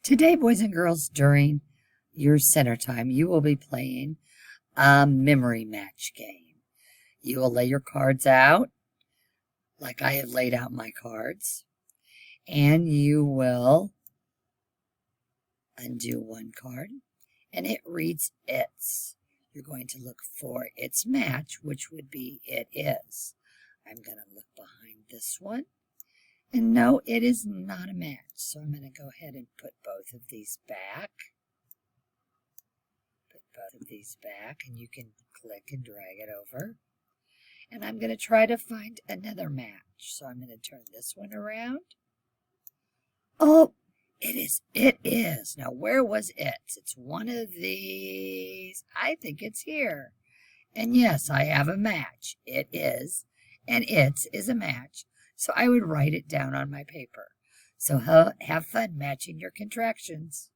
Today, boys and girls, during your center time, you will be playing a memory match game. You will lay your cards out like I have laid out my cards, and you will undo one card, and it reads its. You're going to look for its match, which would be it is. I'm going to look behind this one. And no, it is not a match. So I'm going to go ahead and put both of these back. Put both of these back, and you can click and drag it over. And I'm going to try to find another match. So I'm going to turn this one around. Oh, it is. It is. Now, where was it? It's one of these. I think it's here. And yes, I have a match. It is. And its is a match. So I would write it down on my paper. So have fun matching your contractions.